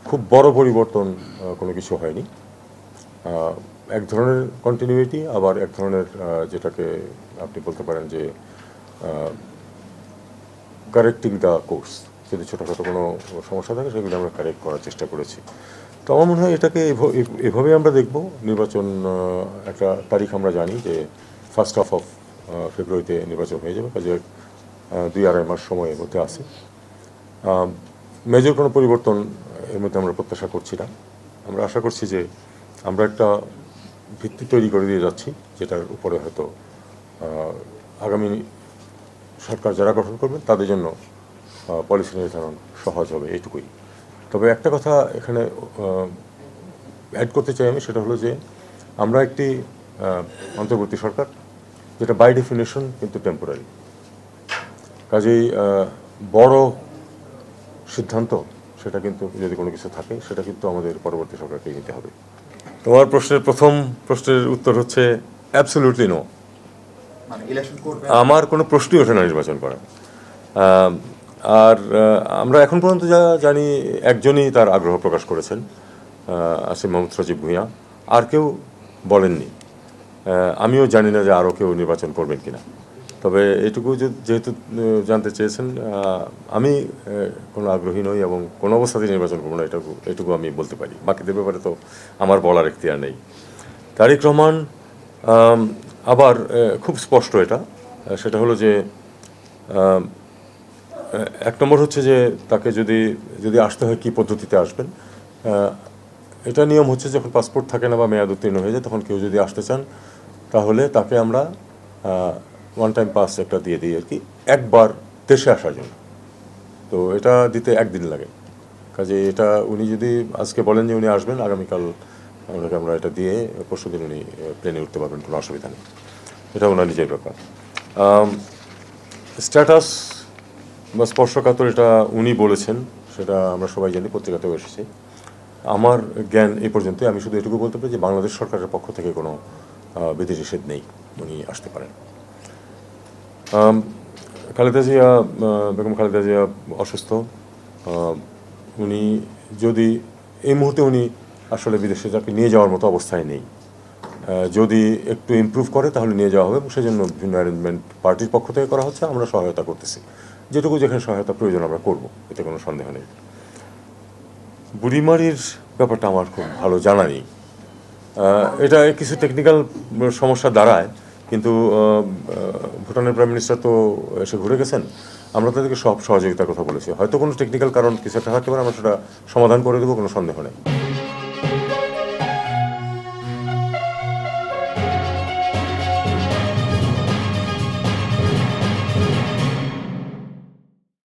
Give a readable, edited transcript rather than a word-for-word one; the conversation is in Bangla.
খুব বড় পরিবর্তন কোনো কিছু হয়নি। এক ধরনের কন্টিনিউইটি, আবার এক ধরনের যেটাকে আপনি বলতে পারেন যে কারেক্টিং দ্য কোর্স। যদি ছোটোখাটো কোনো সমস্যা থাকে সেগুলো আমরা কারেক্ট করার চেষ্টা করেছি। তো আমার মনে হয় এটাকে এভাবেই আমরা দেখব। নির্বাচন একটা তারিখ আমরা জানি যে 1 অফ ফেব্রুয়ারিতে নির্বাচন হয়ে যাবে, কাজে 2-2.5 মাস সময়ের মধ্যে আছে। মেজর কোনো পরিবর্তন এর মধ্যে আমরা প্রত্যাশা করছি না। আমরা আশা করছি যে আমরা একটা ভিত্তি তৈরি করে দিয়ে যাচ্ছি, যেটার উপরে হয়তো আগামী সরকার যারা গঠন করবেন তাদের জন্য পলিসি নির্ধারণ সহজ হবে, এইটুকুই। তবে একটা কথা এখানে অ্যাড করতে চাই আমি, সেটা হলো যে আমরা একটি অন্তর্বর্তী সরকার, যেটা বাই ডেফিনেশন কিন্তু টেম্পোরারি। কাজেই বড় সিদ্ধান্ত সেটা কিন্তু যদি কোনো কিছু থাকে সেটা কিন্তু আমাদের পরবর্তী সরকারকে নিতে হবে। তোমার প্রথম প্রশ্নের উত্তর হচ্ছে অ্যাবসলিউটলি নো। আমার কোনো প্রশ্নই ওঠে না নির্বাচন করা। আর আমরা এখন পর্যন্ত যা জানি একজনই তার আগ্রহ প্রকাশ করেছেন, আসিফ মাহমুদ সজীব ভূঁইয়া। আর কেউ বলেননি। আমিও জানি না যে আরও কেউ নির্বাচন করবেন কিনা। তবে এটুকু যেহেতু জানতে চেয়েছেন, আমি কোনো আগ্রহী নই এবং কোনো অবস্থাতেই নির্বাচন করবো না, এটুকু আমি বলতে পারি। বাকিদের ব্যাপারে তো আমার বলার এখতিয়ার নেই। তারেক রহমান আবার খুব স্পষ্ট এটা, সেটা হলো যে এক নম্বর হচ্ছে যে তাকে যদি আসতে হয় কী পদ্ধতিতে আসবেন। এটা নিয়ম হচ্ছে যখন পাসপোর্ট থাকে না বা মেয়াদ উত্তীর্ণ হয়ে যায়, তখন কেউ যদি আসতে চান তাহলে তাকে আমরা ওয়ান টাইম পাস একটা দিয়ে দিই আর কি, একবার দেশে আসার জন্য। তো এটা দিতে একদিন লাগে। কাজে এটা উনি যদি আজকে বলেন যে উনি আসবেন, আগামীকাল আমরা এটা দিয়ে পরশু দিন উনি প্লেনে উঠতে পারবেন, কোনো অসুবিধা নেই। এটা ওনার নিজের ব্যাপার। স্ট্যাটাস বা স্পর্শকাতর এটা উনি বলেছেন, সেটা আমরা সবাই জানি, পত্রিকাতেও এসেছে। আমার জ্ঞান এই পর্যন্তই। আমি শুধু এটুকু বলতে পারি যে বাংলাদেশ সরকারের পক্ষ থেকে কোনো বিধিনিষেধ নেই, উনি আসতে পারেন। বেগম খালেদা জিয়া অসুস্থ। উনি যদি এই মুহূর্তে উনি আসলে বিদেশে যাকে নিয়ে যাওয়ার মতো অবস্থায় নেই। যদি একটু ইমপ্রুভ করে তাহলে নিয়ে যাওয়া হবে, এবং সেজন্য বিভিন্ন অ্যারেঞ্জমেন্ট পার্টির পক্ষ থেকে করা হচ্ছে। আমরা সহায়তা করতেছি, যেটুকু যেখানে সহায়তা প্রয়োজন আমরা করব, এতে কোনো সন্দেহ নেই। বুড়িমারির ব্যাপারটা আমার খুব ভালো জানা নেই। এটা কিছু টেকনিক্যাল সমস্যা দাঁড়ায়, কিন্তু ভুটানের প্রাইম মিনিস্টার তো এসে ঘুরে গেছেন। আমরা তাদেরকে সব সহযোগিতার কথা বলেছি। হয়তো কোনো টেকনিক্যাল কারণ কিছু একটা থাকতে পারে, আমরা সেটা সমাধান করে দেবো, কোনো সন্দেহ নেই।